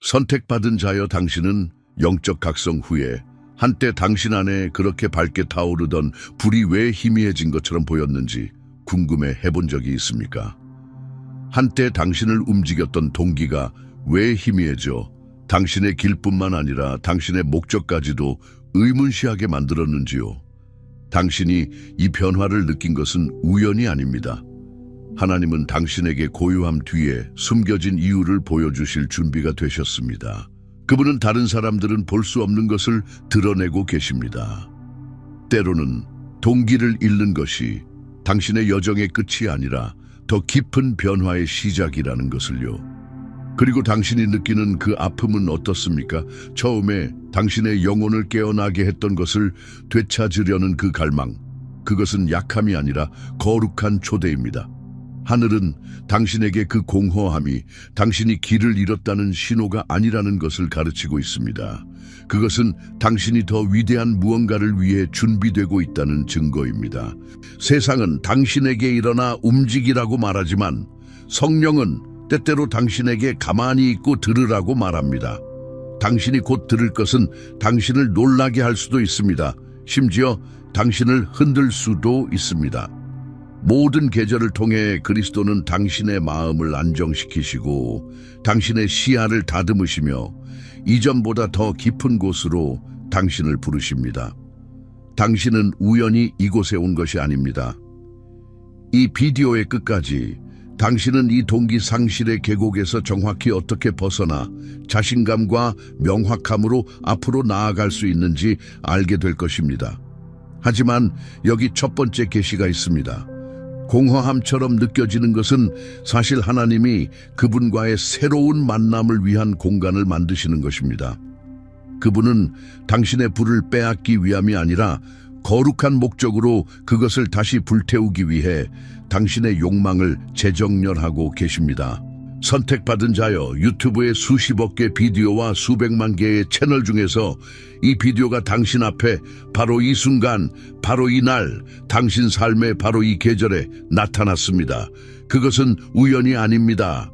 선택받은 자여 당신은 영적 각성 후에 한때 당신 안에 그렇게 밝게 타오르던 불이 왜 희미해진 것처럼 보였는지 궁금해 해본 적이 있습니까? 한때 당신을 움직였던 동기가 왜 희미해져 당신의 길뿐만 아니라 당신의 목적까지도 의문시하게 만들었는지요? 당신이 이 변화를 느낀 것은 우연이 아닙니다. 하나님은 당신에게 고요함 뒤에 숨겨진 이유를 보여주실 준비가 되셨습니다. 그분은 다른 사람들은 볼 수 없는 것을 드러내고 계십니다. 때로는 동기를 잃는 것이 당신의 여정의 끝이 아니라 더 깊은 변화의 시작이라는 것을요. 그리고 당신이 느끼는 그 아픔은 어떻습니까? 처음에 당신의 영혼을 깨어나게 했던 것을 되찾으려는 그 갈망, 그것은 약함이 아니라 거룩한 초대입니다. 하늘은 당신에게 그 공허함이 당신이 길을 잃었다는 신호가 아니라는 것을 가르치고 있습니다. 그것은 당신이 더 위대한 무언가를 위해 준비되고 있다는 증거입니다. 세상은 당신에게 일어나 움직이라고 말하지만 성령은 때때로 당신에게 가만히 있고 들으라고 말합니다. 당신이 곧 들을 것은 당신을 놀라게 할 수도 있습니다. 심지어 당신을 흔들 수도 있습니다. 모든 계절을 통해 그리스도는 당신의 마음을 안정시키시고 당신의 시야를 다듬으시며 이전보다 더 깊은 곳으로 당신을 부르십니다. 당신은 우연히 이곳에 온 것이 아닙니다. 이 비디오의 끝까지 당신은 이 동기 상실의 계곡에서 정확히 어떻게 벗어나 자신감과 명확함으로 앞으로 나아갈 수 있는지 알게 될 것입니다. 하지만 여기 첫 번째 계시가 있습니다. 공허함처럼 느껴지는 것은 사실 하나님이 그분과의 새로운 만남을 위한 공간을 만드시는 것입니다. 그분은 당신의 불을 빼앗기 위함이 아니라 거룩한 목적으로 그것을 다시 불태우기 위해 당신의 욕망을 재정렬하고 계십니다. 선택받은 자여, 유튜브의 수십억 개 비디오와 수백만 개의 채널 중에서 이 비디오가 당신 앞에 바로 이 순간, 바로 이 날, 당신 삶의 바로 이 계절에 나타났습니다. 그것은 우연이 아닙니다.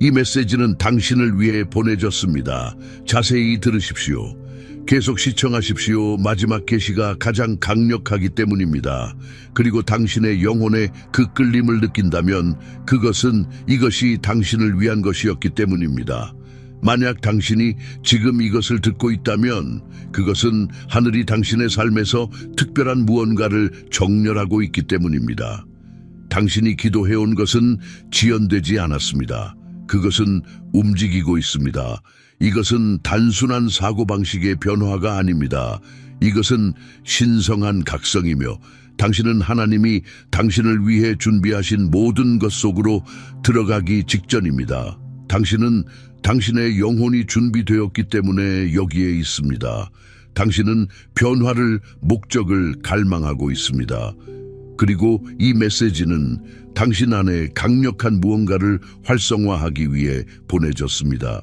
이 메시지는 당신을 위해 보내졌습니다. 자세히 들으십시오. 계속 시청하십시오. 마지막 계시가 가장 강력하기 때문입니다. 그리고 당신의 영혼의 그 끌림을 느낀다면 그것은 이것이 당신을 위한 것이었기 때문입니다. 만약 당신이 지금 이것을 듣고 있다면 그것은 하늘이 당신의 삶에서 특별한 무언가를 정렬하고 있기 때문입니다. 당신이 기도해온 것은 지연되지 않았습니다. 그것은 움직이고 있습니다. 이것은 단순한 사고방식의 변화가 아닙니다. 이것은 신성한 각성이며 당신은 하나님이 당신을 위해 준비하신 모든 것 속으로 들어가기 직전입니다. 당신은 당신의 영혼이 준비되었기 때문에 여기에 있습니다. 당신은 변화를, 목적을 갈망하고 있습니다. 그리고 이 메시지는 당신 안에 강력한 무언가를 활성화하기 위해 보내졌습니다.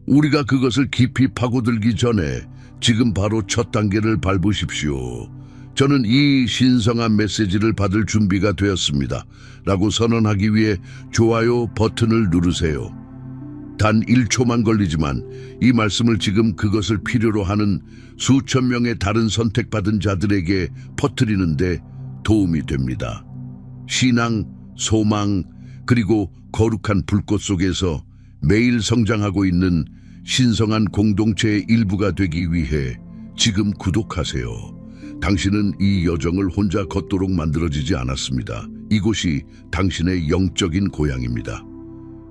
우리가 그것을 깊이 파고들기 전에 지금 바로 첫 단계를 밟으십시오. 저는 이 신성한 메시지를 받을 준비가 되었습니다. 라고 선언하기 위해 좋아요 버튼을 누르세요. 단 1초만 걸리지만 이 말씀을 지금 그것을 필요로 하는 수천 명의 다른 선택받은 자들에게 퍼뜨리는데 도움이 됩니다. 신앙, 소망, 그리고 거룩한 불꽃 속에서 매일 성장하고 있는 신성한 공동체의 일부가 되기 위해 지금 구독하세요. 당신은 이 여정을 혼자 걷도록 만들어지지 않았습니다. 이곳이 당신의 영적인 고향입니다.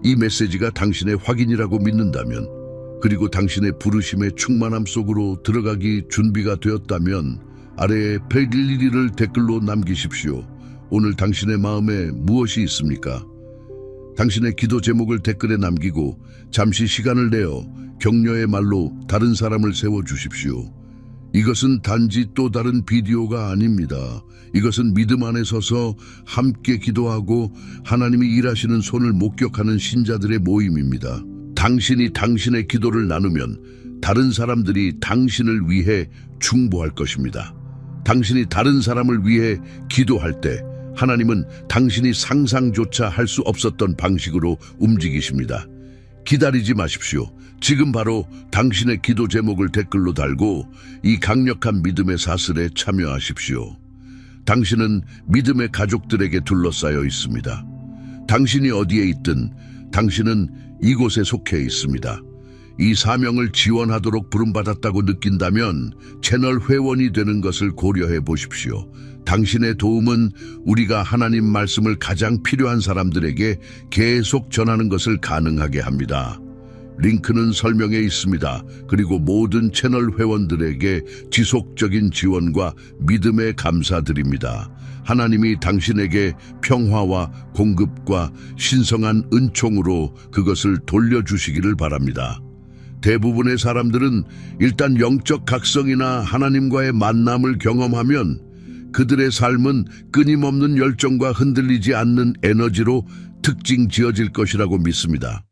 이 메시지가 당신의 확인이라고 믿는다면, 그리고 당신의 부르심의 충만함 속으로 들어가기 준비가 되었다면 아래에 101일을 댓글로 남기십시오. 오늘 당신의 마음에 무엇이 있습니까? 당신의 기도 제목을 댓글에 남기고 잠시 시간을 내어 격려의 말로 다른 사람을 세워주십시오. 이것은 단지 또 다른 비디오가 아닙니다. 이것은 믿음 안에 서서 함께 기도하고 하나님이 일하시는 손을 목격하는 신자들의 모임입니다. 당신이 당신의 기도를 나누면 다른 사람들이 당신을 위해 중보할 것입니다. 당신이 다른 사람을 위해 기도할 때 하나님은 당신이 상상조차 할 수 없었던 방식으로 움직이십니다. 기다리지 마십시오. 지금 바로 당신의 기도 제목을 댓글로 달고 이 강력한 믿음의 사슬에 참여하십시오. 당신은 믿음의 가족들에게 둘러싸여 있습니다. 당신이 어디에 있든 당신은 이곳에 속해 있습니다. 이 사명을 지원하도록 부름받았다고 느낀다면 채널 회원이 되는 것을 고려해 보십시오. 당신의 도움은 우리가 하나님 말씀을 가장 필요한 사람들에게 계속 전하는 것을 가능하게 합니다. 링크는 설명에 있습니다. 그리고 모든 채널 회원들에게 지속적인 지원과 믿음에 감사드립니다. 하나님이 당신에게 평화와 공급과 신성한 은총으로 그것을 돌려주시기를 바랍니다. 대부분의 사람들은 일단 영적 각성이나 하나님과의 만남을 경험하면 그들의 삶은 끊임없는 열정과 흔들리지 않는 에너지로 특징 지어질 것이라고 믿습니다.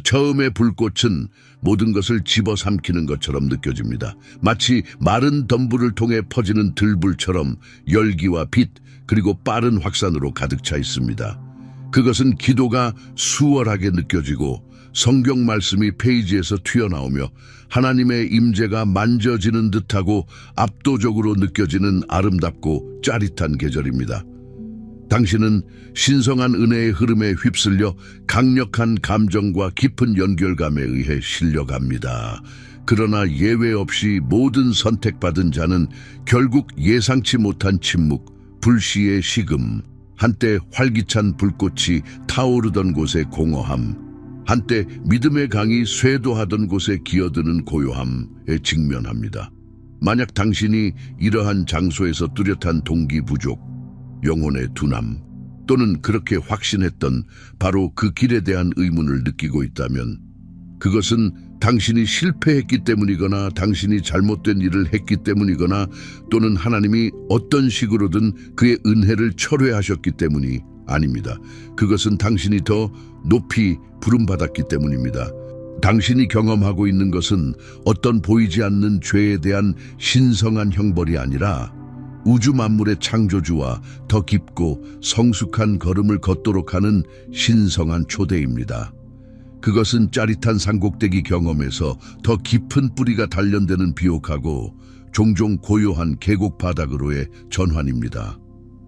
처음의 불꽃은 모든 것을 집어삼키는 것처럼 느껴집니다. 마치 마른 덤불을 통해 퍼지는 들불처럼 열기와 빛 그리고 빠른 확산으로 가득 차 있습니다. 그것은 기도가 수월하게 느껴지고 성경 말씀이 페이지에서 튀어나오며 하나님의 임재가 만져지는 듯하고 압도적으로 느껴지는 아름답고 짜릿한 계절입니다. 당신은 신성한 은혜의 흐름에 휩쓸려 강력한 감정과 깊은 연결감에 의해 실려갑니다. 그러나 예외 없이 모든 선택받은 자는 결국 예상치 못한 침묵, 불시의 식음, 한때 활기찬 불꽃이 타오르던 곳의 공허함, 한때 믿음의 강이 쇄도하던 곳에 기어드는 고요함에 직면합니다. 만약 당신이 이러한 장소에서 뚜렷한 동기 부족, 영혼의 둔함 또는 그렇게 확신했던 바로 그 길에 대한 의문을 느끼고 있다면 그것은 당신이 실패했기 때문이거나 당신이 잘못된 일을 했기 때문이거나 또는 하나님이 어떤 식으로든 그의 은혜를 철회하셨기 때문이 아닙니다. 그것은 당신이 더 높이 부름받았기 때문입니다. 당신이 경험하고 있는 것은 어떤 보이지 않는 죄에 대한 신성한 형벌이 아니라 우주 만물의 창조주와 더 깊고 성숙한 걸음을 걷도록 하는 신성한 초대입니다. 그것은 짜릿한 산꼭대기 경험에서 더 깊은 뿌리가 단련되는 비옥하고 종종 고요한 계곡 바닥으로의 전환입니다.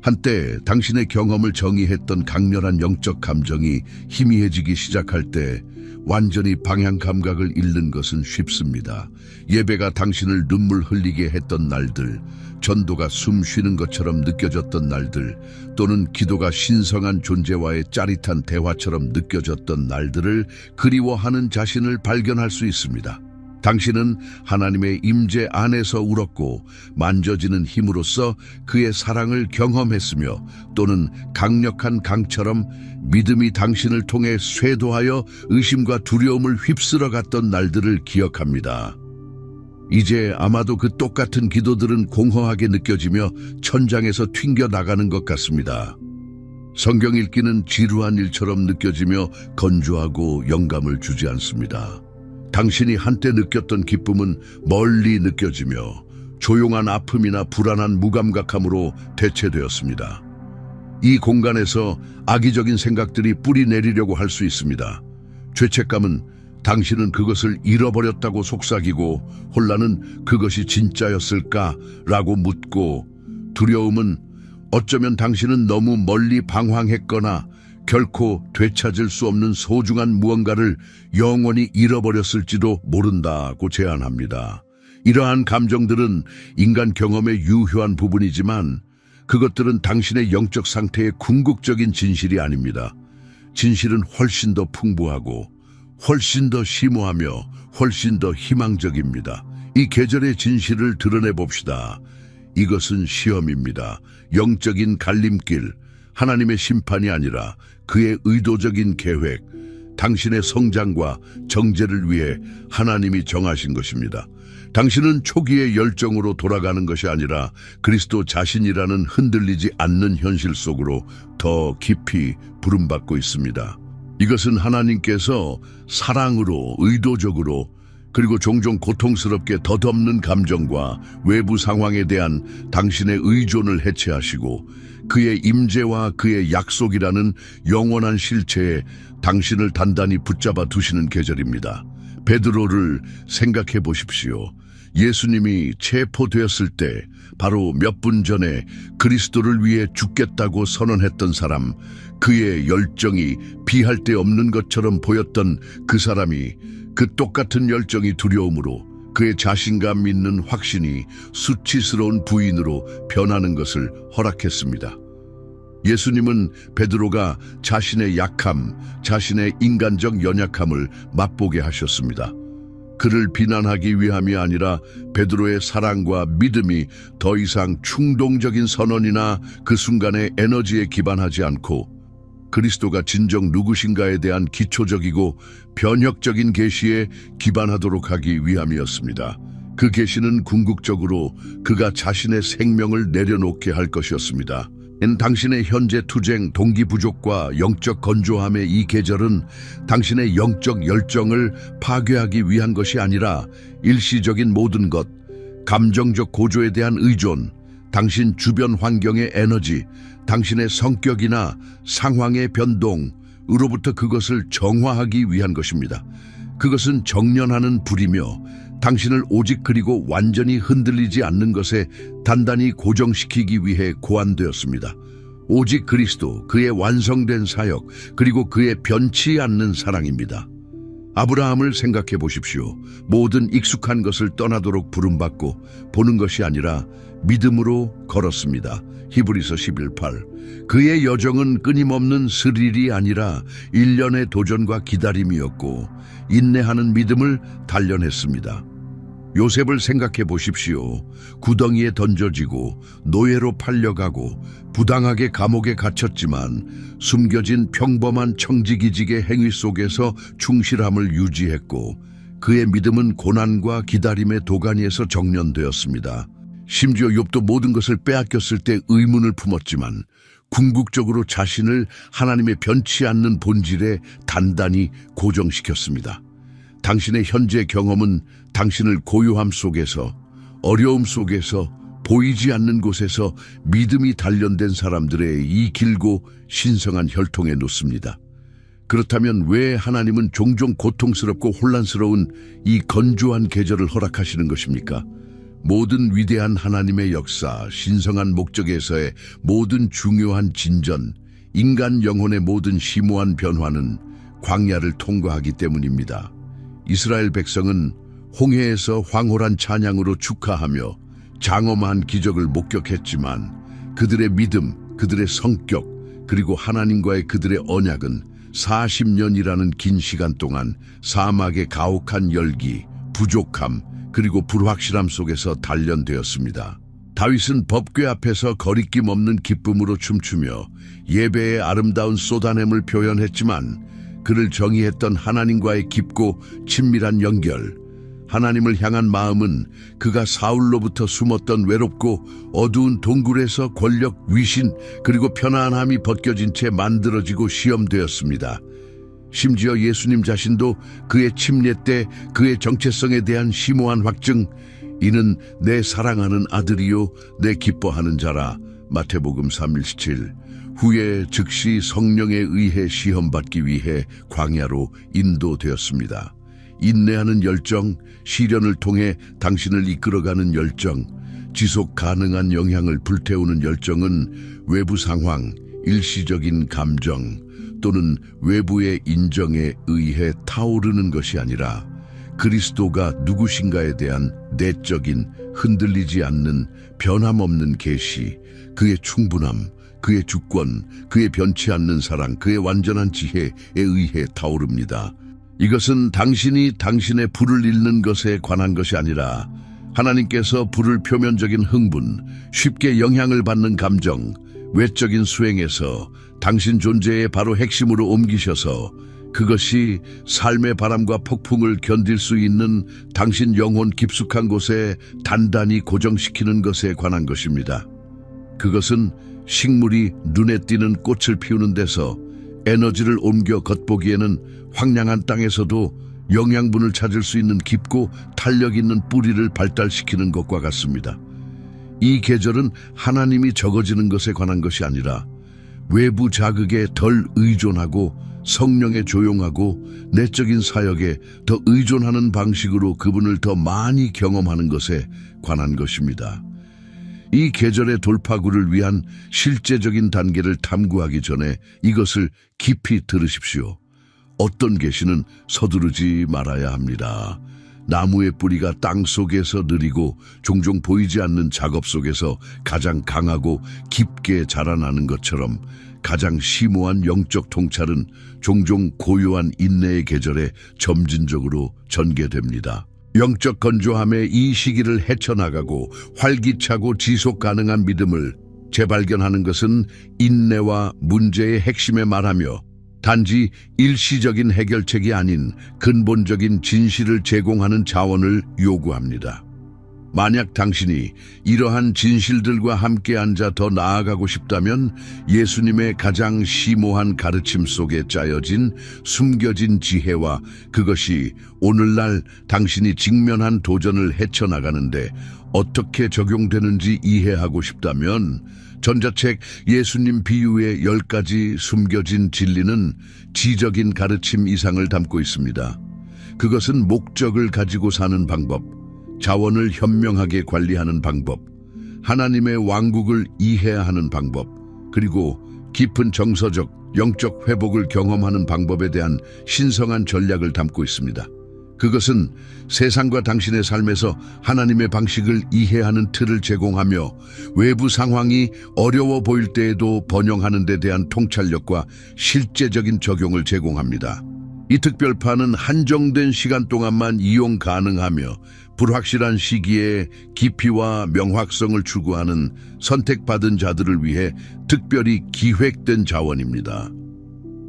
한때 당신의 경험을 정의했던 강렬한 영적 감정이 희미해지기 시작할 때 완전히 방향 감각을 잃는 것은 쉽습니다. 예배가 당신을 눈물 흘리게 했던 날들, 전도가 숨 쉬는 것처럼 느껴졌던 날들, 또는 기도가 신성한 존재와의 짜릿한 대화처럼 느껴졌던 날들을 그리워하는 자신을 발견할 수 있습니다. 당신은 하나님의 임재 안에서 울었고 만져지는 힘으로써 그의 사랑을 경험했으며 또는 강력한 강처럼 믿음이 당신을 통해 쇄도하여 의심과 두려움을 휩쓸어 갔던 날들을 기억합니다. 이제 아마도 그 똑같은 기도들은 공허하게 느껴지며 천장에서 튕겨 나가는 것 같습니다. 성경 읽기는 지루한 일처럼 느껴지며 건조하고 영감을 주지 않습니다. 당신이 한때 느꼈던 기쁨은 멀리 느껴지며 조용한 아픔이나 불안한 무감각함으로 대체되었습니다. 이 공간에서 악의적인 생각들이 뿌리 내리려고 할 수 있습니다. 죄책감은 당신은 그것을 잃어버렸다고 속삭이고, 혼란은 그것이 진짜였을까라고 묻고, 두려움은 어쩌면 당신은 너무 멀리 방황했거나 결코 되찾을 수 없는 소중한 무언가를 영원히 잃어버렸을지도 모른다고 제안합니다. 이러한 감정들은 인간 경험의 유효한 부분이지만 그것들은 당신의 영적 상태의 궁극적인 진실이 아닙니다. 진실은 훨씬 더 풍부하고 훨씬 더 심오하며 훨씬 더 희망적입니다. 이 계절의 진실을 드러내 봅시다. 이것은 시험입니다. 영적인 갈림길, 하나님의 심판이 아니라 그의 의도적인 계획, 당신의 성장과 정죄를 위해 하나님이 정하신 것입니다. 당신은 초기의 열정으로 돌아가는 것이 아니라 그리스도 자신이라는 흔들리지 않는 현실 속으로 더 깊이 부름받고 있습니다. 이것은 하나님께서 사랑으로 의도적으로 그리고 종종 고통스럽게 덧없는 감정과 외부 상황에 대한 당신의 의존을 해체하시고 그의 임재와 그의 약속이라는 영원한 실체에 당신을 단단히 붙잡아 두시는 계절입니다. 베드로를 생각해 보십시오. 예수님이 체포되었을 때 바로 몇 분 전에 그리스도를 위해 죽겠다고 선언했던 사람, 그의 열정이 비할 데 없는 것처럼 보였던 그 사람이 그 똑같은 열정이 두려움으로 그의 자신감 있는 확신이 수치스러운 부인으로 변하는 것을 허락했습니다. 예수님은 베드로가 자신의 약함, 자신의 인간적 연약함을 맛보게 하셨습니다. 그를 비난하기 위함이 아니라 베드로의 사랑과 믿음이 더 이상 충동적인 선언이나 그 순간의 에너지에 기반하지 않고 그리스도가 진정 누구신가에 대한 기초적이고 변혁적인 계시에 기반하도록 하기 위함이었습니다. 그 계시는 궁극적으로 그가 자신의 생명을 내려놓게 할 것이었습니다. 당신의 현재 투쟁, 동기 부족과 영적 건조함의 이 계절은 당신의 영적 열정을 파괴하기 위한 것이 아니라 일시적인 모든 것, 감정적 고조에 대한 의존, 당신 주변 환경의 에너지, 당신의 성격이나 상황의 변동으로부터 그것을 정화하기 위한 것입니다. 그것은 정련하는 불이며 당신을 오직 그리고 완전히 흔들리지 않는 것에 단단히 고정시키기 위해 고안되었습니다. 오직 그리스도, 그의 완성된 사역, 그리고 그의 변치 않는 사랑입니다. 아브라함을 생각해 보십시오. 모든 익숙한 것을 떠나도록 부름받고 보는 것이 아니라 믿음으로 걸었습니다. 히브리서 11:8. 그의 여정은 끊임없는 스릴이 아니라 일련의 도전과 기다림이었고 인내하는 믿음을 단련했습니다. 요셉을 생각해 보십시오. 구덩이에 던져지고 노예로 팔려가고 부당하게 감옥에 갇혔지만 숨겨진 평범한 청지기직의 행위 속에서 충실함을 유지했고 그의 믿음은 고난과 기다림의 도가니에서 정련되었습니다. 심지어 욥도 모든 것을 빼앗겼을 때 의문을 품었지만 궁극적으로 자신을 하나님의 변치 않는 본질에 단단히 고정시켰습니다. 당신의 현재 경험은 당신을 고요함 속에서, 어려움 속에서, 보이지 않는 곳에서 믿음이 단련된 사람들의 이 길고 신성한 혈통에 놓습니다. 그렇다면 왜 하나님은 종종 고통스럽고 혼란스러운 이 건조한 계절을 허락하시는 것입니까? 모든 위대한 하나님의 역사, 신성한 목적에서의 모든 중요한 진전, 인간 영혼의 모든 심오한 변화는 광야를 통과하기 때문입니다. 이스라엘 백성은 홍해에서 황홀한 찬양으로 축하하며 장엄한 기적을 목격했지만 그들의 믿음, 그들의 성격, 그리고 하나님과의 그들의 언약은 40년이라는 긴 시간 동안 사막의 가혹한 열기, 부족함, 그리고 불확실함 속에서 단련되었습니다. 다윗은 법궤 앞에서 거리낌 없는 기쁨으로 춤추며 예배의 아름다운 쏟아냄을 표현했지만 그를 정의했던 하나님과의 깊고 친밀한 연결, 하나님을 향한 마음은 그가 사울로부터 숨었던 외롭고 어두운 동굴에서 권력, 위신, 그리고 편안함이 벗겨진 채 만들어지고 시험되었습니다. 심지어 예수님 자신도 그의 침례 때 그의 정체성에 대한 심오한 확증, 이는 내 사랑하는 아들이요 내 기뻐하는 자라, 마태복음 3:17. 후에 즉시 성령에 의해 시험받기 위해 광야로 인도되었습니다. 인내하는 열정, 시련을 통해 당신을 이끌어가는 열정, 지속 가능한 영향을 불태우는 열정은 외부 상황, 일시적인 감정 또는 외부의 인정에 의해 타오르는 것이 아니라 그리스도가 누구신가에 대한 내적인 흔들리지 않는 변함없는 계시, 그의 충분함, 그의 주권, 그의 변치 않는 사랑, 그의 완전한 지혜에 의해 타오릅니다. 이것은 당신이 당신의 불을 잃는 것에 관한 것이 아니라 하나님께서 불을 표면적인 흥분, 쉽게 영향을 받는 감정, 외적인 수행에서 당신 존재의 바로 핵심으로 옮기셔서 그것이 삶의 바람과 폭풍을 견딜 수 있는 당신 영혼 깊숙한 곳에 단단히 고정시키는 것에 관한 것입니다. 그것은 식물이 눈에 띄는 꽃을 피우는 데서 에너지를 옮겨 겉보기에는 황량한 땅에서도 영양분을 찾을 수 있는 깊고 탄력 있는 뿌리를 발달시키는 것과 같습니다. 이 계절은 하나님이 적어지는 것에 관한 것이 아니라 외부 자극에 덜 의존하고 성령에 조용하고 내적인 사역에 더 의존하는 방식으로 그분을 더 많이 경험하는 것에 관한 것입니다. 이 계절의 돌파구를 위한 실제적인 단계를 탐구하기 전에 이것을 깊이 들으십시오. 어떤 계시는 서두르지 말아야 합니다. 나무의 뿌리가 땅 속에서 느리고 종종 보이지 않는 작업 속에서 가장 강하고 깊게 자라나는 것처럼 가장 심오한 영적 통찰은 종종 고요한 인내의 계절에 점진적으로 전개됩니다. 영적 건조함의 이 시기를 헤쳐나가고 활기차고 지속 가능한 믿음을 재발견하는 것은 인내와 문제의 핵심에 말하며 단지 일시적인 해결책이 아닌 근본적인 진실을 제공하는 자원을 요구합니다. 만약 당신이 이러한 진실들과 함께 앉아 더 나아가고 싶다면 예수님의 가장 심오한 가르침 속에 짜여진 숨겨진 지혜와 그것이 오늘날 당신이 직면한 도전을 헤쳐나가는데 어떻게 적용되는지 이해하고 싶다면 전자책 예수님 비유의 10가지 숨겨진 진리는 지적인 가르침 이상을 담고 있습니다. 그것은 목적을 가지고 사는 방법, 자원을 현명하게 관리하는 방법, 하나님의 왕국을 이해하는 방법, 그리고 깊은 정서적, 영적 회복을 경험하는 방법에 대한 신성한 전략을 담고 있습니다. 그것은 세상과 당신의 삶에서 하나님의 방식을 이해하는 틀을 제공하며 외부 상황이 어려워 보일 때에도 번영하는 데 대한 통찰력과 실제적인 적용을 제공합니다. 이 특별판은 한정된 시간 동안만 이용 가능하며 불확실한 시기에 깊이와 명확성을 추구하는 선택받은 자들을 위해 특별히 기획된 자원입니다.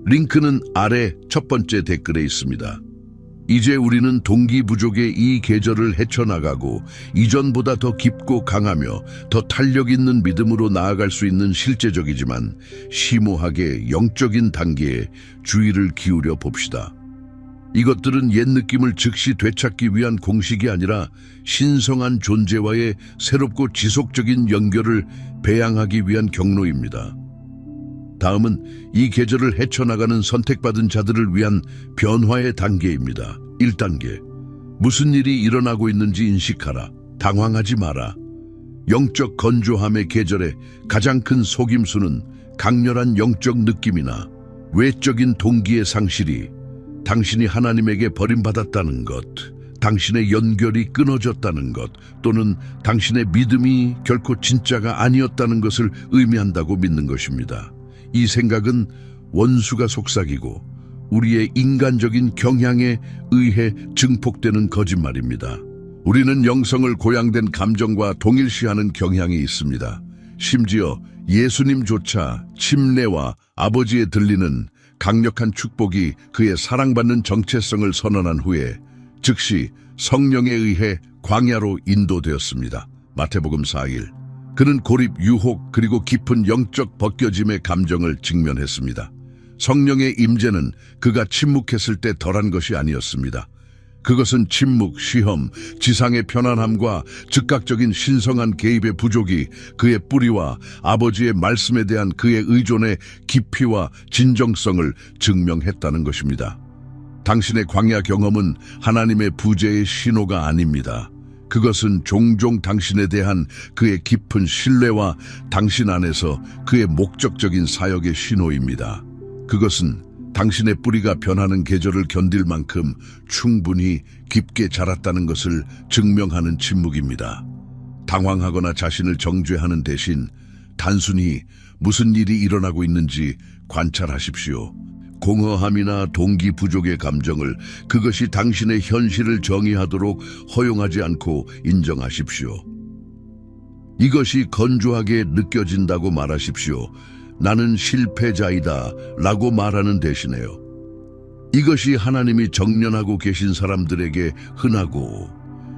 링크는 아래 첫 번째 댓글에 있습니다. 이제 우리는 동기 부족의 이 계절을 헤쳐나가고 이전보다 더 깊고 강하며 더 탄력 있는 믿음으로 나아갈 수 있는 실제적이지만 심오하게 영적인 단계에 주의를 기울여 봅시다. 이것들은 옛 느낌을 즉시 되찾기 위한 공식이 아니라 신성한 존재와의 새롭고 지속적인 연결을 배양하기 위한 경로입니다. 다음은 이 계절을 헤쳐나가는 선택받은 자들을 위한 변화의 단계입니다. 1단계. 무슨 일이 일어나고 있는지 인식하라. 당황하지 마라. 영적 건조함의 계절에 가장 큰 속임수는 강렬한 영적 느낌이나 외적인 동기의 상실이 당신이 하나님에게 버림받았다는 것, 당신의 연결이 끊어졌다는 것, 또는 당신의 믿음이 결코 진짜가 아니었다는 것을 의미한다고 믿는 것입니다. 이 생각은 원수가 속삭이고 우리의 인간적인 경향에 의해 증폭되는 거짓말입니다. 우리는 영성을 고양된 감정과 동일시하는 경향이 있습니다. 심지어 예수님조차 침례와 아버지에 들리는 강력한 축복이 그의 사랑받는 정체성을 선언한 후에 즉시 성령에 의해 광야로 인도되었습니다. 마태복음 4일. 그는 고립, 유혹, 그리고 깊은 영적 벗겨짐의 감정을 직면했습니다. 성령의 임재는 그가 침묵했을 때 덜한 것이 아니었습니다. 그것은 침묵, 시험, 지상의 편안함과 즉각적인 신성한 개입의 부족이 그의 뿌리와 아버지의 말씀에 대한 그의 의존의 깊이와 진정성을 증명했다는 것입니다. 당신의 광야 경험은 하나님의 부재의 신호가 아닙니다. 그것은 종종 당신에 대한 그의 깊은 신뢰와 당신 안에서 그의 목적적인 사역의 신호입니다. 그것은 당신의 뿌리가 변하는 계절을 견딜 만큼 충분히 깊게 자랐다는 것을 증명하는 침묵입니다. 당황하거나 자신을 정죄하는 대신 단순히 무슨 일이 일어나고 있는지 관찰하십시오. 공허함이나 동기 부족의 감정을 그것이 당신의 현실을 정의하도록 허용하지 않고 인정하십시오. 이것이 건조하게 느껴진다고 말하십시오. 나는 실패자이다 라고 말하는 대신에요. 이것이 하나님이 정련하고 계신 사람들에게 흔하고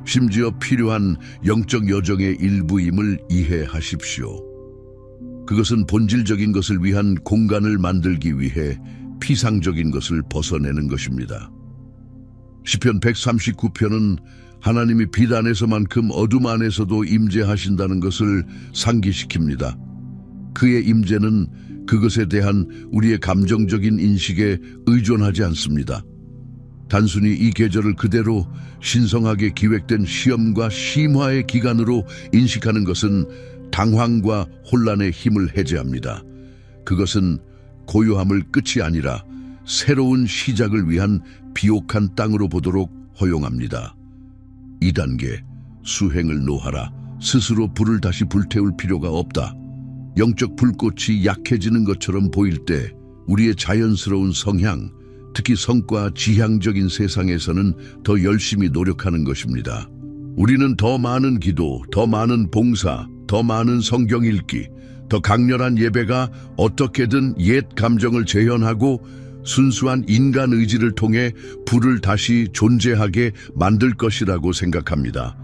심지어 필요한 영적 여정의 일부임을 이해하십시오. 그것은 본질적인 것을 위한 공간을 만들기 위해 피상적인 것을 벗어내는 것입니다. 시편 139편은 하나님이 빛 안에서만큼 어둠 안에서도 임재하신다는 것을 상기시킵니다. 그의 임재는 그것에 대한 우리의 감정적인 인식에 의존하지 않습니다. 단순히 이 계절을 그대로 신성하게 기획된 시험과 심화의 기간으로 인식하는 것은 당황과 혼란의 힘을 해제합니다. 그것은 고요함을 끝이 아니라 새로운 시작을 위한 비옥한 땅으로 보도록 허용합니다. 2단계, 수행을 노하라. 스스로 불을 다시 불태울 필요가 없다. 영적 불꽃이 약해지는 것처럼 보일 때 우리의 자연스러운 성향, 특히 성과 지향적인 세상에서는 더 열심히 노력하는 것입니다. 우리는 더 많은 기도, 더 많은 봉사, 더 많은 성경 읽기, 더 강렬한 예배가 어떻게든 옛 감정을 재현하고 순수한 인간 의지를 통해 불을 다시 존재하게 만들 것이라고 생각합니다.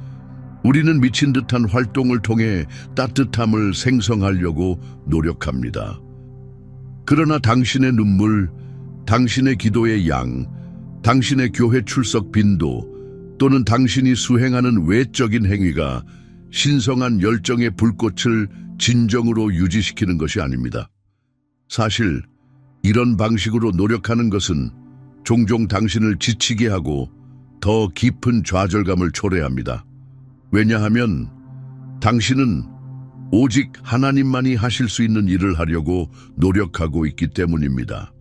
우리는 미친 듯한 활동을 통해 따뜻함을 생성하려고 노력합니다. 그러나 당신의 눈물, 당신의 기도의 양, 당신의 교회 출석 빈도 또는 당신이 수행하는 외적인 행위가 신성한 열정의 불꽃을 진정으로 유지시키는 것이 아닙니다. 사실 이런 방식으로 노력하는 것은 종종 당신을 지치게 하고 더 깊은 좌절감을 초래합니다. 왜냐하면 당신은 오직 하나님만이 하실 수 있는 일을 하려고 노력하고 있기 때문입니다.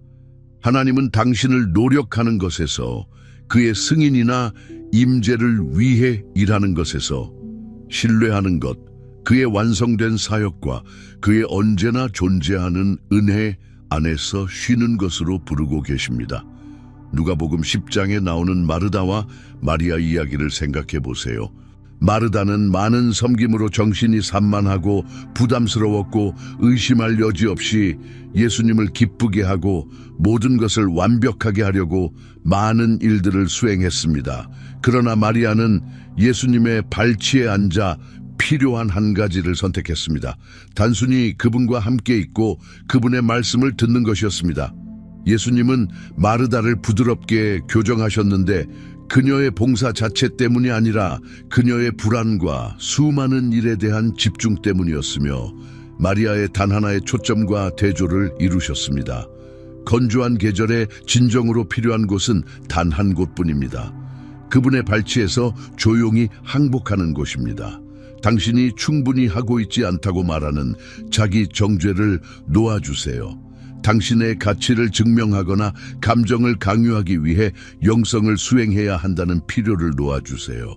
하나님은 당신을 노력하는 것에서, 그의 승인이나 임재를 위해 일하는 것에서, 신뢰하는 것, 그의 완성된 사역과 그의 언제나 존재하는 은혜 안에서 쉬는 것으로 부르고 계십니다. 누가복음 10장에 나오는 마르다와 마리아 이야기를 생각해 보세요. 마르다는 많은 섬김으로 정신이 산만하고 부담스러웠고 의심할 여지 없이 예수님을 기쁘게 하고 모든 것을 완벽하게 하려고 많은 일들을 수행했습니다. 그러나 마리아는 예수님의 발치에 앉아 필요한 한 가지를 선택했습니다. 단순히 그분과 함께 있고 그분의 말씀을 듣는 것이었습니다. 예수님은 마르다를 부드럽게 교정하셨는데 그녀의 봉사 자체 때문이 아니라 그녀의 불안과 수많은 일에 대한 집중 때문이었으며 마리아의 단 하나의 초점과 대조를 이루셨습니다. 건조한 계절에 진정으로 필요한 곳은 단 한 곳뿐입니다. 그분의 발치에서 조용히 항복하는 곳입니다. 당신이 충분히 하고 있지 않다고 말하는 자기 정죄를 놓아주세요. 당신의 가치를 증명하거나 감정을 강요하기 위해 영성을 수행해야 한다는 필요를 놓아주세요.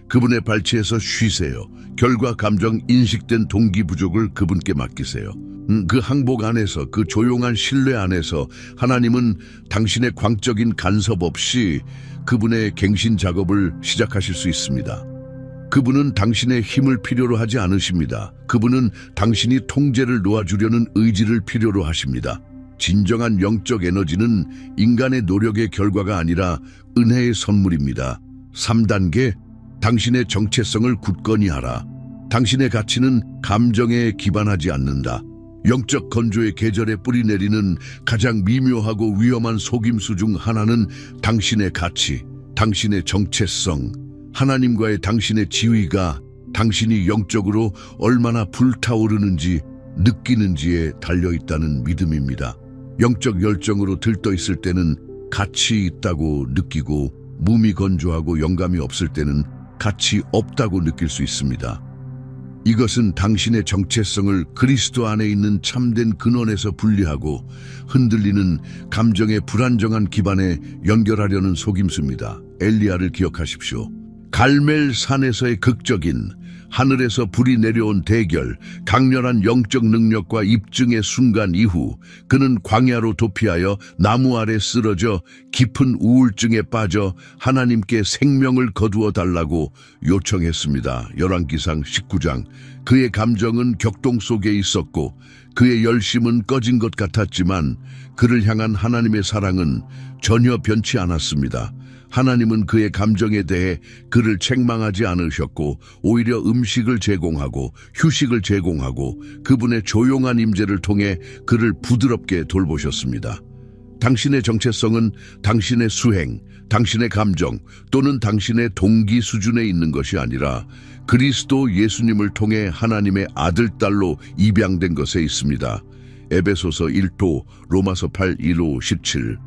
그분의 발치에서 쉬세요. 결과 감정 인식된 동기 부족을 그분께 맡기세요. 그 항복 안에서, 그 조용한 신뢰 안에서 하나님은 당신의 광적인 간섭 없이 그분의 갱신 작업을 시작하실 수 있습니다. 그분은 당신의 힘을 필요로 하지 않으십니다. 그분은 당신이 통제를 놓아주려는 의지를 필요로 하십니다. 진정한 영적 에너지는 인간의 노력의 결과가 아니라 은혜의 선물입니다. 3단계, 당신의 정체성을 굳건히 하라. 당신의 가치는 감정에 기반하지 않는다. 영적 건조의 계절에 뿌리내리는 가장 미묘하고 위험한 속임수 중 하나는 당신의 가치, 당신의 정체성, 하나님과의 당신의 지위가 당신이 영적으로 얼마나 불타오르는지 느끼는지에 달려있다는 믿음입니다. 영적 열정으로 들떠있을 때는 가치 있다고 느끼고 몸이 건조하고 영감이 없을 때는 가치 없다고 느낄 수 있습니다. 이것은 당신의 정체성을 그리스도 안에 있는 참된 근원에서 분리하고 흔들리는 감정의 불안정한 기반에 연결하려는 속임수입니다. 엘리야를 기억하십시오. 갈멜산에서의 극적인 하늘에서 불이 내려온 대결, 강렬한 영적 능력과 입증의 순간 이후 그는 광야로 도피하여 나무 아래 쓰러져 깊은 우울증에 빠져 하나님께 생명을 거두어 달라고 요청했습니다. 열왕기상 19장. 그의 감정은 격동 속에 있었고 그의 열심은 꺼진 것 같았지만 그를 향한 하나님의 사랑은 전혀 변치 않았습니다. 하나님은 그의 감정에 대해 그를 책망하지 않으셨고 오히려 음식을 제공하고 휴식을 제공하고 그분의 조용한 임재를 통해 그를 부드럽게 돌보셨습니다. 당신의 정체성은 당신의 수행, 당신의 감정 또는 당신의 동기 수준에 있는 것이 아니라 그리스도 예수님을 통해 하나님의 아들, 딸로 입양된 것에 있습니다. 에베소서 1도, 로마서 8, 1호 17.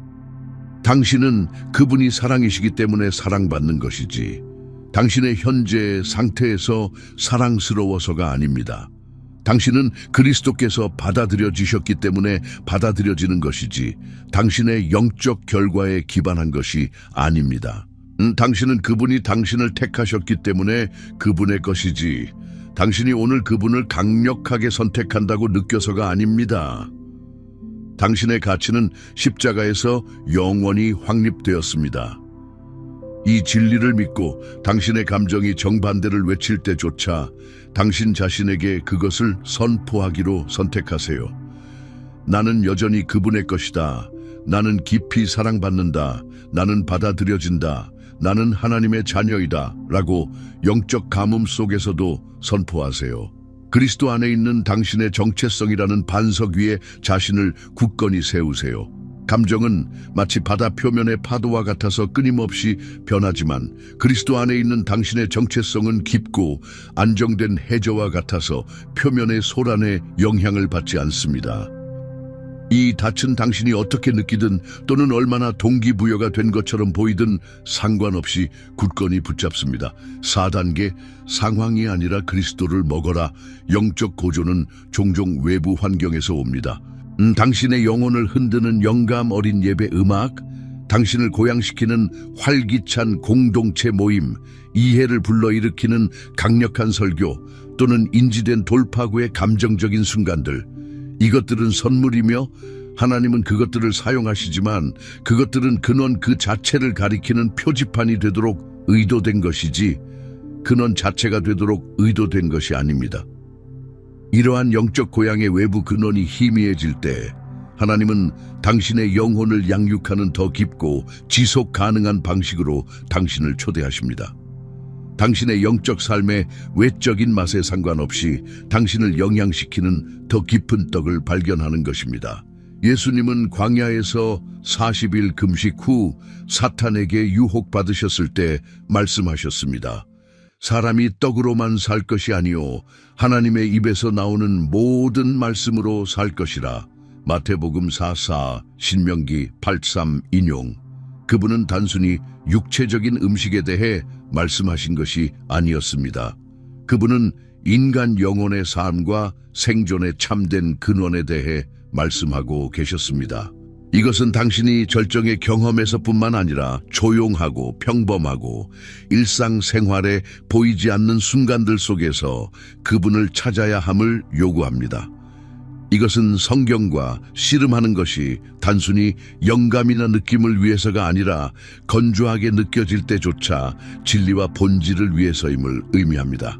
당신은 그분이 사랑이시기 때문에 사랑받는 것이지 당신의 현재 상태에서 사랑스러워서가 아닙니다. 당신은 그리스도께서 받아들여지셨기 때문에 받아들여지는 것이지 당신의 영적 결과에 기반한 것이 아닙니다. 당신은 그분이 당신을 택하셨기 때문에 그분의 것이지 당신이 오늘 그분을 강력하게 선택한다고 느껴서가 아닙니다. 당신의 가치는 십자가에서 영원히 확립되었습니다. 이 진리를 믿고 당신의 감정이 정반대를 외칠 때조차 당신 자신에게 그것을 선포하기로 선택하세요. 나는 여전히 그분의 것이다. 나는 깊이 사랑받는다. 나는 받아들여진다. 나는 하나님의 자녀이다. 라고 영적 가뭄 속에서도 선포하세요. 그리스도 안에 있는 당신의 정체성이라는 반석 위에 자신을 굳건히 세우세요. 감정은 마치 바다 표면의 파도와 같아서 끊임없이 변하지만 그리스도 안에 있는 당신의 정체성은 깊고 안정된 해저와 같아서 표면의 소란에 영향을 받지 않습니다. 이 닻은 당신이 어떻게 느끼든 또는 얼마나 동기부여가 된 것처럼 보이든 상관없이 굳건히 붙잡습니다. 4단계 상황이 아니라 그리스도를 먹어라. 영적 고조는 종종 외부 환경에서 옵니다. 당신의 영혼을 흔드는 영감 어린 예배 음악, 당신을 고양시키는 활기찬 공동체 모임, 이해를 불러일으키는 강력한 설교 또는 인지된 돌파구의 감정적인 순간들, 이것들은 선물이며 하나님은 그것들을 사용하시지만 그것들은 근원 그 자체를 가리키는 표지판이 되도록 의도된 것이지 근원 자체가 되도록 의도된 것이 아닙니다. 이러한 영적 고향의 외부 근원이 희미해질 때 하나님은 당신의 영혼을 양육하는 더 깊고 지속 가능한 방식으로 당신을 초대하십니다. 당신의 영적 삶의 외적인 맛에 상관없이 당신을 영양시키는 더 깊은 떡을 발견하는 것입니다. 예수님은 광야에서 40일 금식 후 사탄에게 유혹받으셨을 때 말씀하셨습니다. 사람이 떡으로만 살 것이 아니요 하나님의 입에서 나오는 모든 말씀으로 살 것이라. 마태복음 4:4, 신명기 8:3 인용. 그분은 단순히 육체적인 음식에 대해 말씀하신 것이 아니었습니다. 그분은 인간 영혼의 삶과 생존의 참된 근원에 대해 말씀하고 계셨습니다. 이것은 당신이 절정의 경험에서뿐만 아니라 조용하고 평범하고 일상생활에 보이지 않는 순간들 속에서 그분을 찾아야 함을 요구합니다. 이것은 성경과 씨름하는 것이 단순히 영감이나 느낌을 위해서가 아니라 건조하게 느껴질 때조차 진리와 본질을 위해서임을 의미합니다.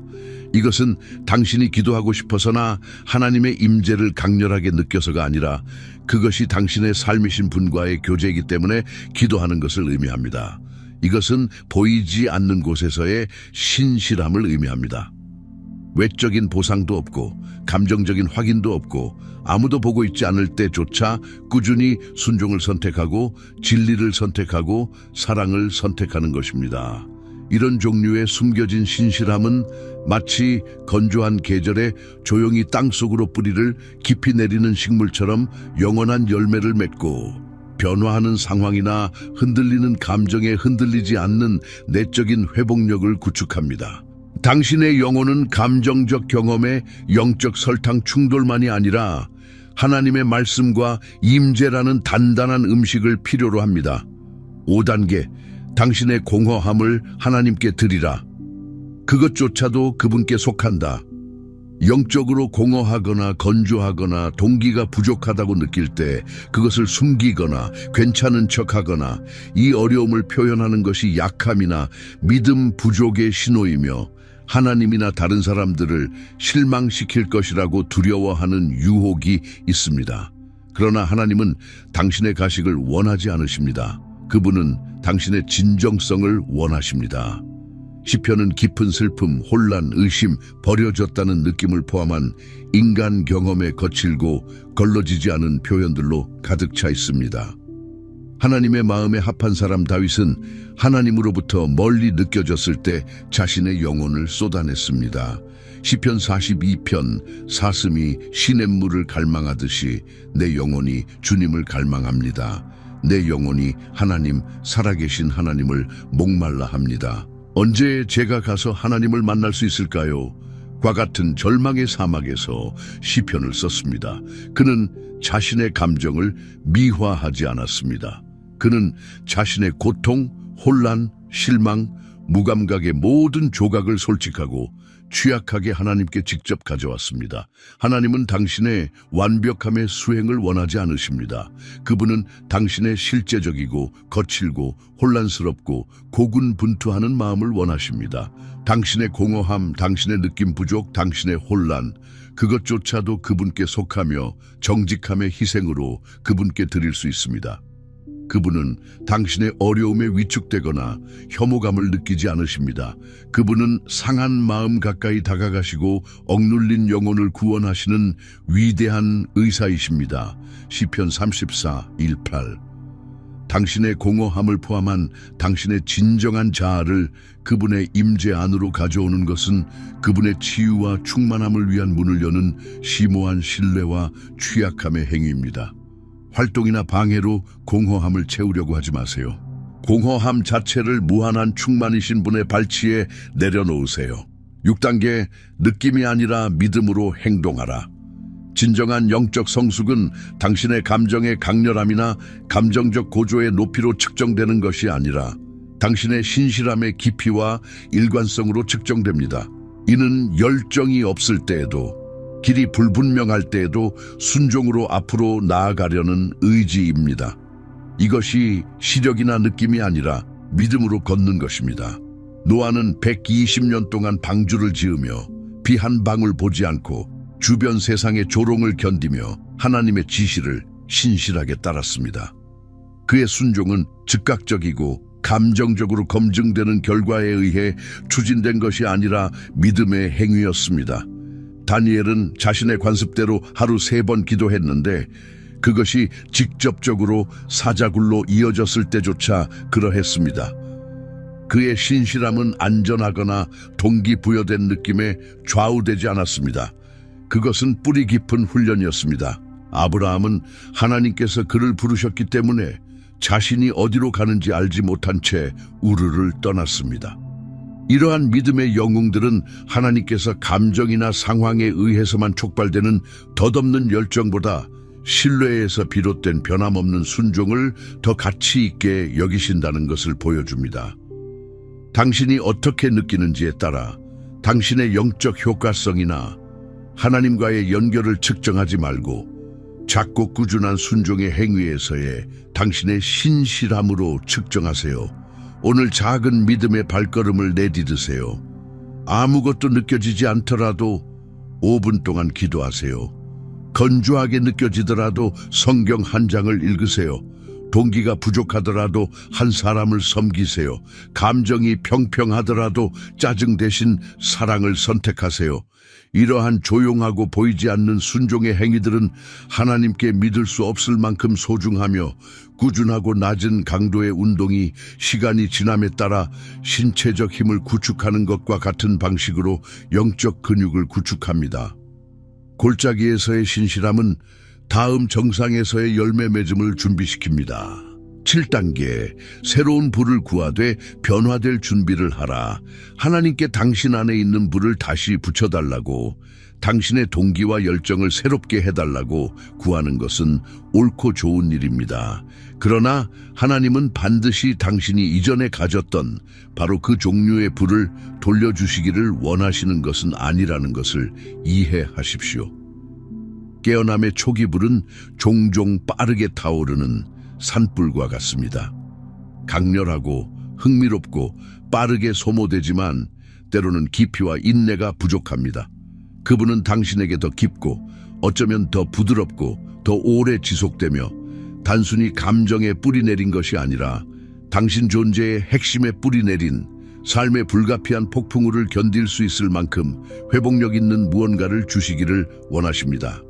이것은 당신이 기도하고 싶어서나 하나님의 임재를 강렬하게 느껴서가 아니라 그것이 당신의 삶이신 분과의 교제이기 때문에 기도하는 것을 의미합니다. 이것은 보이지 않는 곳에서의 신실함을 의미합니다. 외적인 보상도 없고 감정적인 확인도 없고 아무도 보고 있지 않을 때조차 꾸준히 순종을 선택하고 진리를 선택하고 사랑을 선택하는 것입니다. 이런 종류의 숨겨진 신실함은 마치 건조한 계절에 조용히 땅속으로 뿌리를 깊이 내리는 식물처럼 영원한 열매를 맺고 변화하는 상황이나 흔들리는 감정에 흔들리지 않는 내적인 회복력을 구축합니다. 당신의 영혼은 감정적 경험의 영적 설탕 충돌만이 아니라 하나님의 말씀과 임재라는 단단한 음식을 필요로 합니다. 5단계, 당신의 공허함을 하나님께 드리라. 그것조차도 그분께 속한다. 영적으로 공허하거나 건조하거나 동기가 부족하다고 느낄 때 그것을 숨기거나 괜찮은 척하거나 이 어려움을 표현하는 것이 약함이나 믿음 부족의 신호이며 하나님이나 다른 사람들을 실망시킬 것이라고 두려워하는 유혹이 있습니다. 그러나 하나님은 당신의 가식을 원하지 않으십니다. 그분은 당신의 진정성을 원하십니다. 시편은 깊은 슬픔, 혼란, 의심, 버려졌다는 느낌을 포함한 인간 경험에 거칠고 걸러지지 않은 표현들로 가득 차 있습니다. 하나님의 마음에 합한 사람 다윗은 하나님으로부터 멀리 느껴졌을 때 자신의 영혼을 쏟아냈습니다. 시편 42편 사슴이 시냇물을 갈망하듯이 내 영혼이 주님을 갈망합니다. 내 영혼이 하나님, 살아계신 하나님을 목말라 합니다. 언제 제가 가서 하나님을 만날 수 있을까요? 과 같은 절망의 사막에서 시편을 썼습니다. 그는 자신의 감정을 미화하지 않았습니다. 그는 자신의 고통, 혼란, 실망, 무감각의 모든 조각을 솔직하고 취약하게 하나님께 직접 가져왔습니다. 하나님은 당신의 완벽함의 수행을 원하지 않으십니다. 그분은 당신의 실제적이고 거칠고 혼란스럽고 고군분투하는 마음을 원하십니다. 당신의 공허함, 당신의 느낌 부족, 당신의 혼란, 그것조차도 그분께 속하며 정직함의 희생으로 그분께 드릴 수 있습니다. 그분은 당신의 어려움에 위축되거나 혐오감을 느끼지 않으십니다. 그분은 상한 마음 가까이 다가가시고 억눌린 영혼을 구원하시는 위대한 의사이십니다. 시편 34:18. 당신의 공허함을 포함한 당신의 진정한 자아를 그분의 임재 안으로 가져오는 것은 그분의 치유와 충만함을 위한 문을 여는 심오한 신뢰와 취약함의 행위입니다. 활동이나 방해로 공허함을 채우려고 하지 마세요. 공허함 자체를 무한한 충만이신 분의 발치에 내려놓으세요. 6단계, 느낌이 아니라 믿음으로 행동하라. 진정한 영적 성숙은 당신의 감정의 강렬함이나 감정적 고조의 높이로 측정되는 것이 아니라 당신의 신실함의 깊이와 일관성으로 측정됩니다. 이는 열정이 없을 때에도, 길이 불분명할 때에도 순종으로 앞으로 나아가려는 의지입니다. 이것이 시력이나 느낌이 아니라 믿음으로 걷는 것입니다. 노아는 120년 동안 방주를 지으며 비 한 방울 보지 않고 주변 세상의 조롱을 견디며 하나님의 지시를 신실하게 따랐습니다. 그의 순종은 즉각적이고 감정적으로 검증되는 결과에 의해 추진된 것이 아니라 믿음의 행위였습니다. 다니엘은 자신의 관습대로 하루 3번 기도했는데 그것이 직접적으로 사자굴로 이어졌을 때조차 그러했습니다. 그의 신실함은 안전하거나 동기부여된 느낌에 좌우되지 않았습니다. 그것은 뿌리 깊은 훈련이었습니다. 아브라함은 하나님께서 그를 부르셨기 때문에 자신이 어디로 가는지 알지 못한 채 우르를 떠났습니다. 이러한 믿음의 영웅들은 하나님께서 감정이나 상황에 의해서만 촉발되는 덧없는 열정보다 신뢰에서 비롯된 변함없는 순종을 더 가치 있게 여기신다는 것을 보여줍니다. 당신이 어떻게 느끼는지에 따라 당신의 영적 효과성이나 하나님과의 연결을 측정하지 말고 작고 꾸준한 순종의 행위에서의 당신의 신실함으로 측정하세요. 오늘 작은 믿음의 발걸음을 내디드세요. 아무것도 느껴지지 않더라도 5분 동안 기도하세요. 건조하게 느껴지더라도 성경 한 장을 읽으세요. 동기가 부족하더라도 한 사람을 섬기세요. 감정이 평평하더라도 짜증 대신 사랑을 선택하세요. 이러한 조용하고 보이지 않는 순종의 행위들은 하나님께 믿을 수 없을 만큼 소중하며 꾸준하고 낮은 강도의 운동이 시간이 지남에 따라 신체적 힘을 구축하는 것과 같은 방식으로 영적 근육을 구축합니다. 골짜기에서의 신실함은 다음 정상에서의 열매 맺음을 준비시킵니다. 7단계, 새로운 불을 구하되 변화될 준비를 하라. 하나님께 당신 안에 있는 불을 다시 붙여달라고, 당신의 동기와 열정을 새롭게 해달라고 구하는 것은 옳고 좋은 일입니다. 그러나 하나님은 반드시 당신이 이전에 가졌던 바로 그 종류의 불을 돌려주시기를 원하시는 것은 아니라는 것을 이해하십시오. 깨어남의 초기 불은 종종 빠르게 타오르는 산불과 같습니다. 강렬하고 흥미롭고 빠르게 소모되지만 때로는 깊이와 인내가 부족합니다. 그분은 당신에게 더 깊고 어쩌면 더 부드럽고 더 오래 지속되며 단순히 감정에 뿌리 내린 것이 아니라 당신 존재의 핵심에 뿌리 내린 삶의 불가피한 폭풍우를 견딜 수 있을 만큼 회복력 있는 무언가를 주시기를 원하십니다.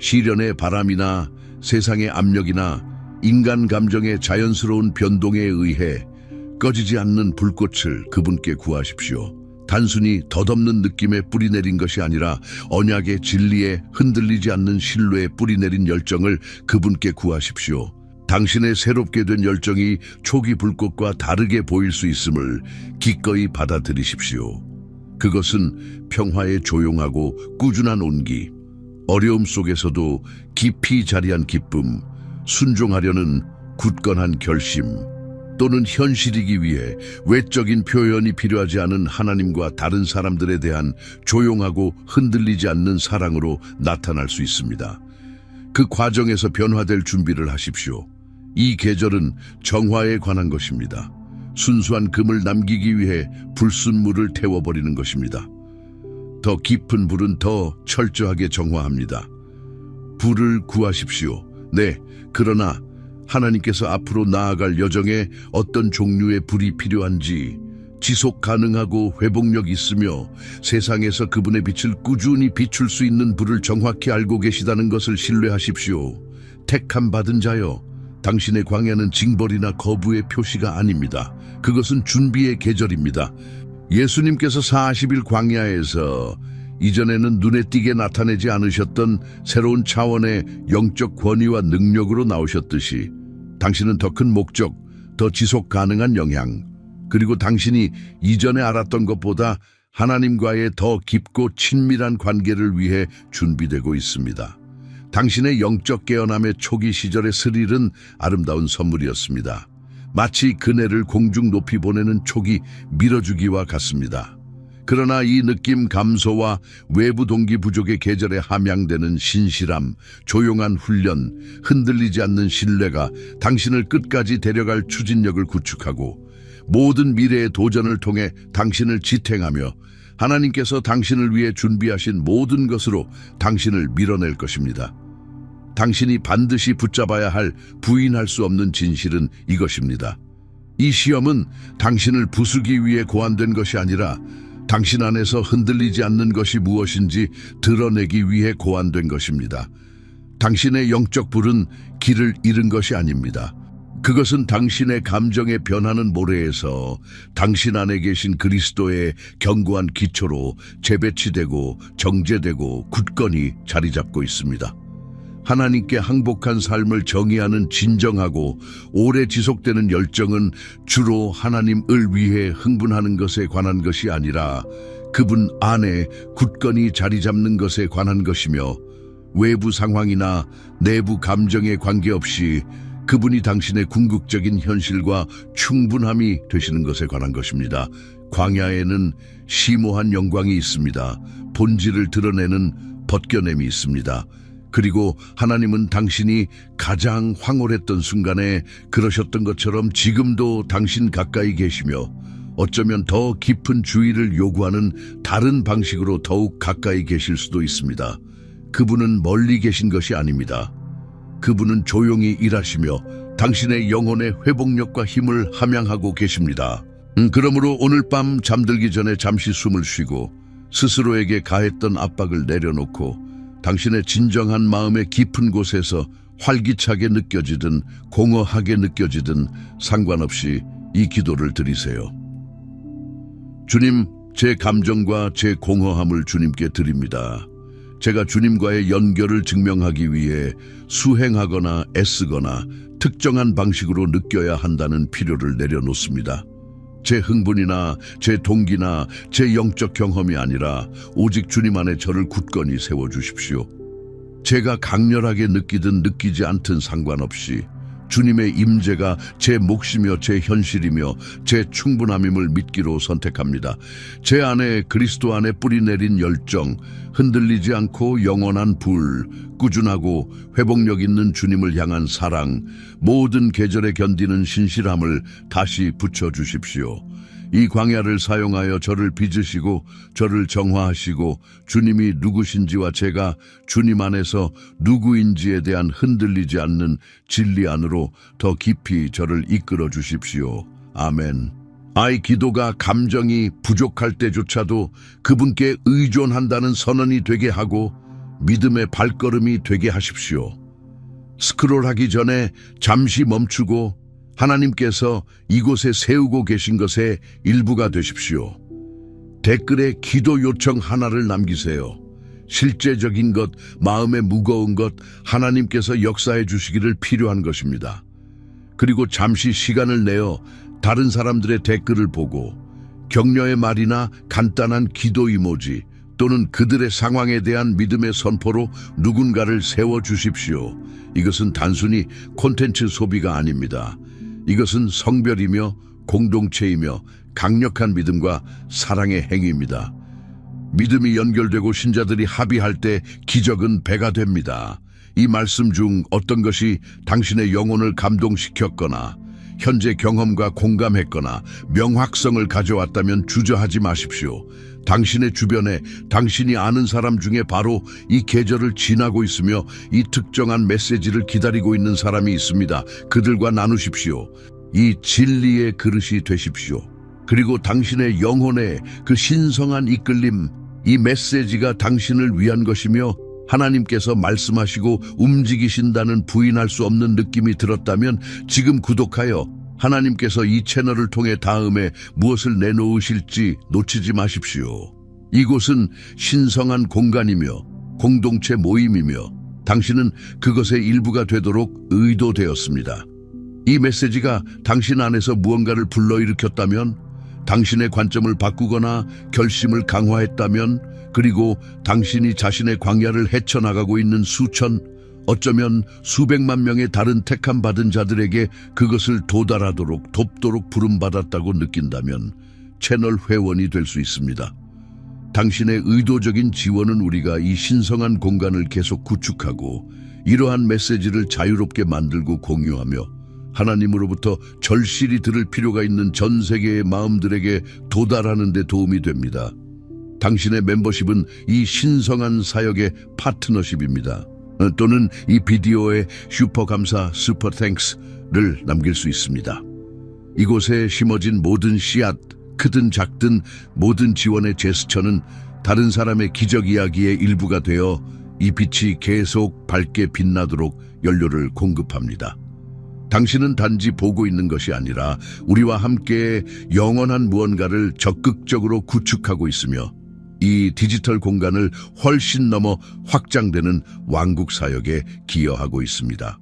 시련의 바람이나 세상의 압력이나 인간 감정의 자연스러운 변동에 의해 꺼지지 않는 불꽃을 그분께 구하십시오. 단순히 덧없는 느낌에 뿌리내린 것이 아니라 언약의 진리에 흔들리지 않는 신뢰에 뿌리내린 열정을 그분께 구하십시오. 당신의 새롭게 된 열정이 초기 불꽃과 다르게 보일 수 있음을 기꺼이 받아들이십시오. 그것은 평화의 조용하고 꾸준한 온기, 어려움 속에서도 깊이 자리한 기쁨, 순종하려는 굳건한 결심, 또는 현실이기 위해 외적인 표현이 필요하지 않은 하나님과 다른 사람들에 대한 조용하고 흔들리지 않는 사랑으로 나타날 수 있습니다. 그 과정에서 변화될 준비를 하십시오. 이 계절은 정화에 관한 것입니다. 순수한 금을 남기기 위해 불순물을 태워버리는 것입니다. 더 깊은 불은 더 철저하게 정화합니다. 불을 구하십시오. 네, 그러나 하나님께서 앞으로 나아갈 여정에 어떤 종류의 불이 필요한지, 지속 가능하고 회복력 있으며 세상에서 그분의 빛을 꾸준히 비출 수 있는 불을 정확히 알고 계시다는 것을 신뢰하십시오. 택함 받은 자여, 당신의 광야는 징벌이나 거부의 표시가 아닙니다. 그것은 준비의 계절입니다. 예수님께서 40일 광야에서 이전에는 눈에 띄게 나타내지 않으셨던 새로운 차원의 영적 권위와 능력으로 나오셨듯이 당신은 더 큰 목적, 더 지속 가능한 영향, 그리고 당신이 이전에 알았던 것보다 하나님과의 더 깊고 친밀한 관계를 위해 준비되고 있습니다. 당신의 영적 깨어남의 초기 시절의 스릴은 아름다운 선물이었습니다. 마치 그네를 공중 높이 보내는 촉이 밀어주기와 같습니다. 그러나 이 느낌 감소와 외부 동기 부족의 계절에 함양되는 신실함, 조용한 훈련, 흔들리지 않는 신뢰가 당신을 끝까지 데려갈 추진력을 구축하고 모든 미래의 도전을 통해 당신을 지탱하며 하나님께서 당신을 위해 준비하신 모든 것으로 당신을 밀어낼 것입니다. 당신이 반드시 붙잡아야 할 부인할 수 없는 진실은 이것입니다. 이 시험은 당신을 부수기 위해 고안된 것이 아니라 당신 안에서 흔들리지 않는 것이 무엇인지 드러내기 위해 고안된 것입니다. 당신의 영적 불은 길을 잃은 것이 아닙니다. 그것은 당신의 감정의 변하는 모래에서 당신 안에 계신 그리스도의 견고한 기초로 재배치되고 정제되고 굳건히 자리 잡고 있습니다. 하나님께 항복한 삶을 정의하는 진정하고 오래 지속되는 열정은 주로 하나님을 위해 흥분하는 것에 관한 것이 아니라 그분 안에 굳건히 자리 잡는 것에 관한 것이며 외부 상황이나 내부 감정에 관계없이 그분이 당신의 궁극적인 현실과 충분함이 되시는 것에 관한 것입니다. 광야에는 심오한 영광이 있습니다. 본질을 드러내는 벗겨냄이 있습니다. 그리고 하나님은 당신이 가장 황홀했던 순간에 그러셨던 것처럼 지금도 당신 가까이 계시며 어쩌면 더 깊은 주의를 요구하는 다른 방식으로 더욱 가까이 계실 수도 있습니다. 그분은 멀리 계신 것이 아닙니다. 그분은 조용히 일하시며 당신의 영혼의 회복력과 힘을 함양하고 계십니다. 그러므로 오늘 밤 잠들기 전에 잠시 숨을 쉬고 스스로에게 가했던 압박을 내려놓고 당신의 진정한 마음의 깊은 곳에서 활기차게 느껴지든 공허하게 느껴지든 상관없이 이 기도를 드리세요. 주님, 제 감정과 제 공허함을 주님께 드립니다. 제가 주님과의 연결을 증명하기 위해 수행하거나 애쓰거나 특정한 방식으로 느껴야 한다는 필요를 내려놓습니다. 제 흥분이나 제 동기나 제 영적 경험이 아니라 오직 주님 안에 저를 굳건히 세워주십시오. 제가 강렬하게 느끼든 느끼지 않든 상관없이 주님의 임재가 제 몫이며 제 현실이며 제 충분함임을 믿기로 선택합니다. 제 안에 그리스도 안에 뿌리내린 열정, 흔들리지 않고 영원한 불, 꾸준하고 회복력 있는 주님을 향한 사랑, 모든 계절에 견디는 신실함을 다시 붙여주십시오. 이 광야를 사용하여 저를 빚으시고 저를 정화하시고 주님이 누구신지와 제가 주님 안에서 누구인지에 대한 흔들리지 않는 진리 안으로 더 깊이 저를 이끌어 주십시오. 아멘. 아이 기도가 감정이 부족할 때조차도 그분께 의존한다는 선언이 되게 하고 믿음의 발걸음이 되게 하십시오. 스크롤하기 전에 잠시 멈추고 하나님께서 이곳에 세우고 계신 것의 일부가 되십시오. 댓글에 기도 요청 하나를 남기세요. 실제적인 것, 마음에 무거운 것, 하나님께서 역사해 주시기를 필요한 것입니다. 그리고 잠시 시간을 내어 다른 사람들의 댓글을 보고 격려의 말이나 간단한 기도 이모지 또는 그들의 상황에 대한 믿음의 선포로 누군가를 세워주십시오. 이것은 단순히 콘텐츠 소비가 아닙니다. 이것은 성별이며 공동체이며 강력한 믿음과 사랑의 행위입니다. 믿음이 연결되고 신자들이 합의할 때 기적은 배가 됩니다. 이 말씀 중 어떤 것이 당신의 영혼을 감동시켰거나 현재 경험과 공감했거나 명확성을 가져왔다면 주저하지 마십시오. 당신의 주변에 당신이 아는 사람 중에 바로 이 계절을 지나고 있으며 이 특정한 메시지를 기다리고 있는 사람이 있습니다. 그들과 나누십시오. 이 진리의 그릇이 되십시오. 그리고 당신의 영혼의 그 신성한 이끌림, 이 메시지가 당신을 위한 것이며 하나님께서 말씀하시고 움직이신다는 부인할 수 없는 느낌이 들었다면 지금 구독하여 하나님께서 이 채널을 통해 다음에 무엇을 내놓으실지 놓치지 마십시오. 이곳은 신성한 공간이며 공동체 모임이며 당신은 그것의 일부가 되도록 의도되었습니다. 이 메시지가 당신 안에서 무언가를 불러일으켰다면, 당신의 관점을 바꾸거나 결심을 강화했다면, 그리고 당신이 자신의 광야를 헤쳐나가고 있는 수천, 어쩌면 수백만 명의 다른 택함 받은 자들에게 그것을 도달하도록 돕도록 부름받았다고 느낀다면 채널 회원이 될 수 있습니다. 당신의 의도적인 지원은 우리가 이 신성한 공간을 계속 구축하고 이러한 메시지를 자유롭게 만들고 공유하며 하나님으로부터 절실히 들을 필요가 있는 전 세계의 마음들에게 도달하는 데 도움이 됩니다. 당신의 멤버십은 이 신성한 사역의 파트너십입니다. 또는 이 비디오에 슈퍼 감사, 슈퍼 땡스를 남길 수 있습니다. 이곳에 심어진 모든 씨앗, 크든 작든 모든 지원의 제스처는 다른 사람의 기적 이야기의 일부가 되어 이 빛이 계속 밝게 빛나도록 연료를 공급합니다. 당신은 단지 보고 있는 것이 아니라 우리와 함께 영원한 무언가를 적극적으로 구축하고 있으며 이 디지털 공간을 훨씬 넘어 확장되는 왕국 사역에 기여하고 있습니다.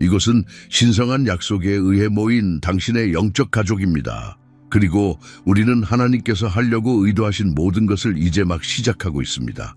이곳은 신성한 약속에 의해 모인 당신의 영적 가족입니다. 그리고 우리는 하나님께서 하려고 의도하신 모든 것을 이제 막 시작하고 있습니다.